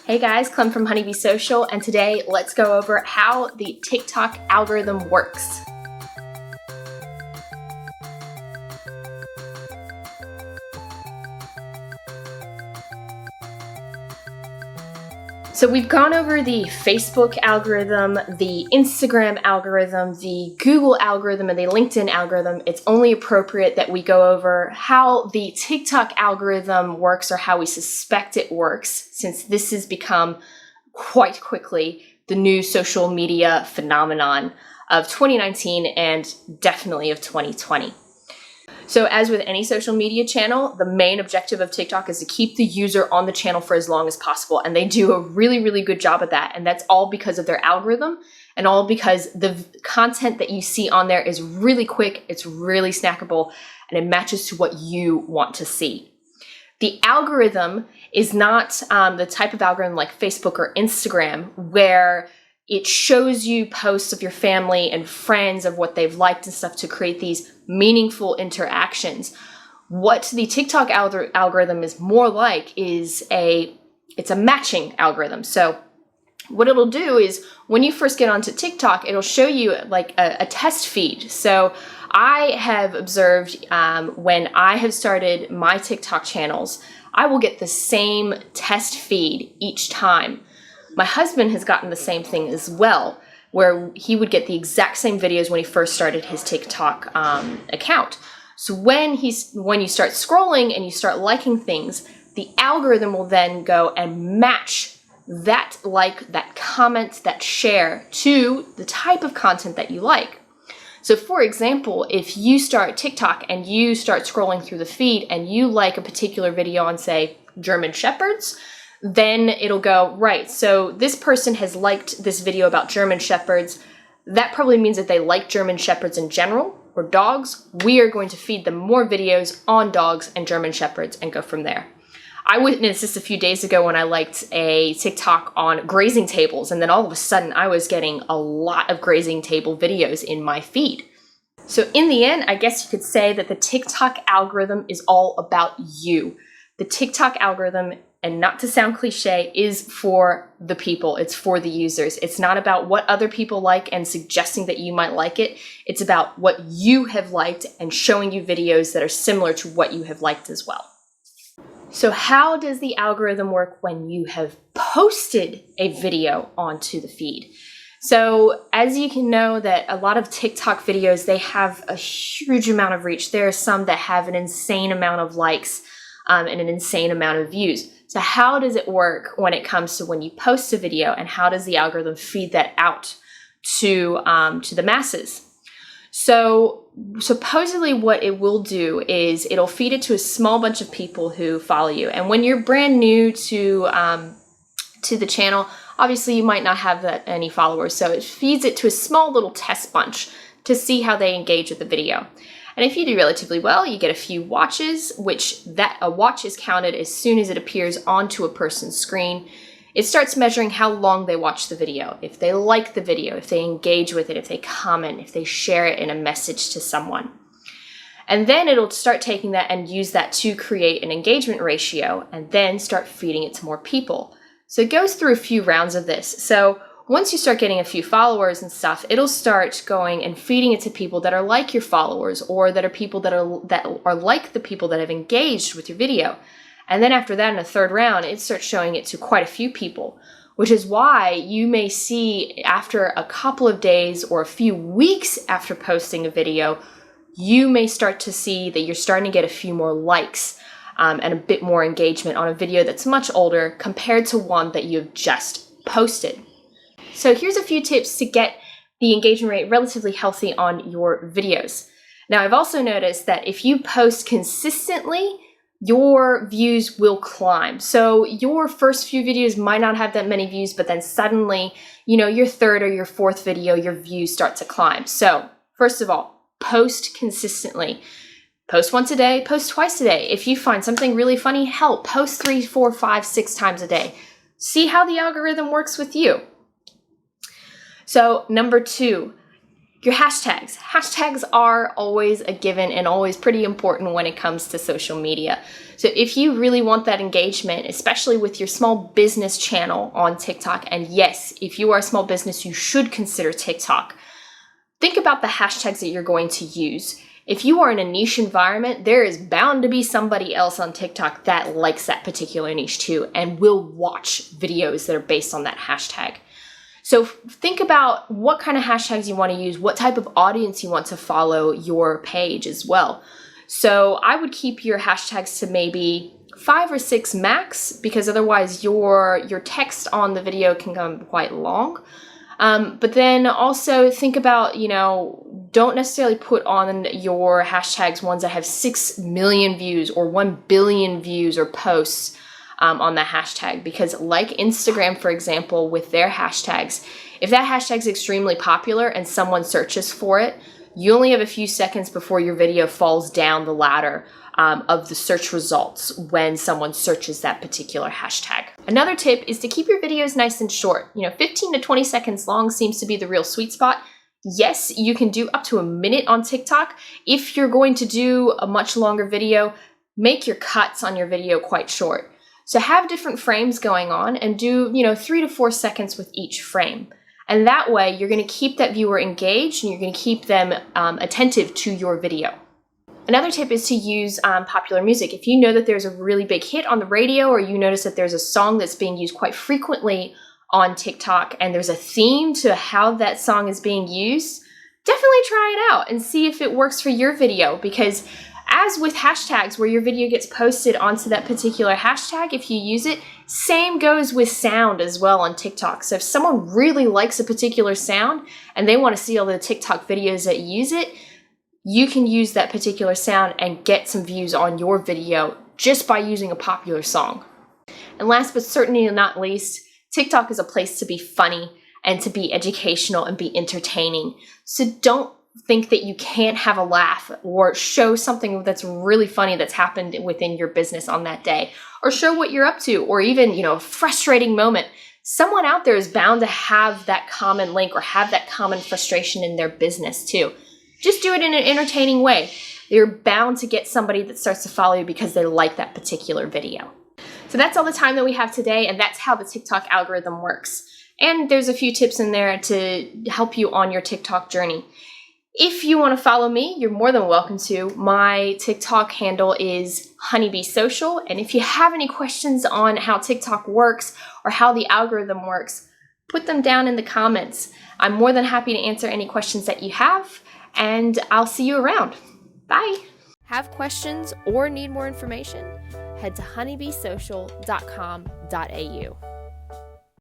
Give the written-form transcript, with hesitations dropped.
Hey guys, Clem from Honeybee Social, and today let's go over how the TikTok algorithm works. So we've gone over the Facebook algorithm, the Instagram algorithm, the Google algorithm, and the LinkedIn algorithm. It's only appropriate that we go over how the TikTok algorithm works, or how we suspect it works, since this has become quite quickly the new social media phenomenon of 2019 and definitely of 2020. So as with any social media channel, the main objective of TikTok is to keep the user on the channel for as long as possible. And they do a really, really good job at that. And that's all because of their algorithm, and all because the content that you see on there is really quick, it's really snackable, and it matches to what you want to see. The algorithm is not the type of algorithm like Facebook or Instagram, where it shows you posts of your family and friends of what they've liked and stuff to create these meaningful interactions. What the TikTok algorithm is more like is it's a matching algorithm. So what it'll do is when you first get onto TikTok, it'll show you like a test feed. So I have observed when I have started my TikTok channels, I will get the same test feed each time. My husband has gotten the same thing as well, where he would get the exact same videos when he first started his TikTok account. So when you start scrolling and you start liking things, the algorithm will then go and match that like, that comment, that share to the type of content that you like. So for example, if you start TikTok and you start scrolling through the feed and you like a particular video on, say, German Shepherds, then it'll go, right, so this person has liked this video about German Shepherds. That probably means that they like German Shepherds in general, or dogs. We are going to feed them more videos on dogs and German Shepherds and go from there. I witnessed this a few days ago when I liked a TikTok on grazing tables, and then all of a sudden I was getting a lot of grazing table videos in my feed. So in the end, I guess you could say that the TikTok algorithm is all about you. The TikTok algorithm, and not to sound cliche, is for the people. It's for the users. It's not about what other people like and suggesting that you might like it. It's about what you have liked and showing you videos that are similar to what you have liked as well. So how does the algorithm work when you have posted a video onto the feed? So as you can know, that a lot of TikTok videos, they have a huge amount of reach. There are some that have an insane amount of likes and an insane amount of views. So how does it work when it comes to when you post a video, and how does the algorithm feed that out to the masses? So supposedly what it will do is it'll feed it to a small bunch of people who follow you. And when you're brand new to the channel, obviously you might not have that any followers. So it feeds it to a small little test bunch to see how they engage with the video. And if you do relatively well, you get a few watches, which a watch is counted as soon as it appears onto a person's screen. It starts measuring how long they watch the video, if they like the video, if they engage with it, if they comment, if they share it in a message to someone. And then it'll start taking that and use that to create an engagement ratio, and then start feeding it to more people. So it goes through a few rounds of this. So once you start getting a few followers and stuff, it'll start going and feeding it to people that are like your followers, or that are people that are like the people that have engaged with your video. And then after that, in a third round, it starts showing it to quite a few people, which is why you may see after a couple of days or a few weeks after posting a video, you may start to see that you're starting to get a few more likes and a bit more engagement on a video that's much older compared to one that you've just posted. So here's a few tips to get the engagement rate relatively healthy on your videos. Now, I've also noticed that if you post consistently, your views will climb. So your first few videos might not have that many views, but then suddenly, your third or your fourth video, your views start to climb. So first of all, post consistently. Post once a day, post twice a day. If you find something really funny, post 3, 4, 5, 6 times a day. See how the algorithm works with you. So number 2, Your hashtags. Hashtags are always a given and always pretty important when it comes to social media. So if you really want that engagement, especially with your small business channel on TikTok, and yes, if you are a small business, you should consider TikTok. Think about the hashtags that you're going to use. If you are in a niche environment, there is bound to be somebody else on TikTok that likes that particular niche too and will watch videos that are based on that hashtag. So think about what kind of hashtags you want to use, what type of audience you want to follow your page as well. So I would keep your hashtags to maybe 5 or 6 max, because otherwise your text on the video can come quite long. But then also think about, don't necessarily put on your hashtags ones that have 6 million views or 1 billion views or posts on the hashtag, because like Instagram, for example, with their hashtags, if that hashtag is extremely popular and someone searches for it, you only have a few seconds before your video falls down the ladder of the search results when someone searches that particular hashtag. Another tip is to keep your videos nice and short. 15 to 20 seconds long seems to be the real sweet spot. Yes, you can do up to a minute on TikTok. If you're going to do a much longer video, make your cuts on your video quite short. So have different frames going on and do, 3 to 4 seconds with each frame. And that way you're going to keep that viewer engaged and you're going to keep them attentive to your video. Another tip is to use popular music. If you know that there's a really big hit on the radio, or you notice that there's a song that's being used quite frequently on TikTok and there's a theme to how that song is being used, definitely try it out and see if it works for your video, because as with hashtags where your video gets posted onto that particular hashtag, if you use it, same goes with sound as well on TikTok. So if someone really likes a particular sound and they want to see all the TikTok videos that use it, you can use that particular sound and get some views on your video just by using a popular song. And last but certainly not least, TikTok is a place to be funny and to be educational and be entertaining. So don't think that you can't have a laugh or show something that's really funny that's happened within your business on that day, or show what you're up to, or even, a frustrating moment. Someone out there is bound to have that common link or have that common frustration in their business too. Just do it in an entertaining way. You're bound to get somebody that starts to follow you because they like that particular video. So that's all the time that we have today, and that's how the TikTok algorithm works. And there's a few tips in there to help you on your TikTok journey. If you want to follow me, you're more than welcome to. My TikTok handle is Honeybee Social. And if you have any questions on how TikTok works or how the algorithm works, put them down in the comments. I'm more than happy to answer any questions that you have, and I'll see you around. Bye. Have questions or need more information? Head to honeybeesocial.com.au.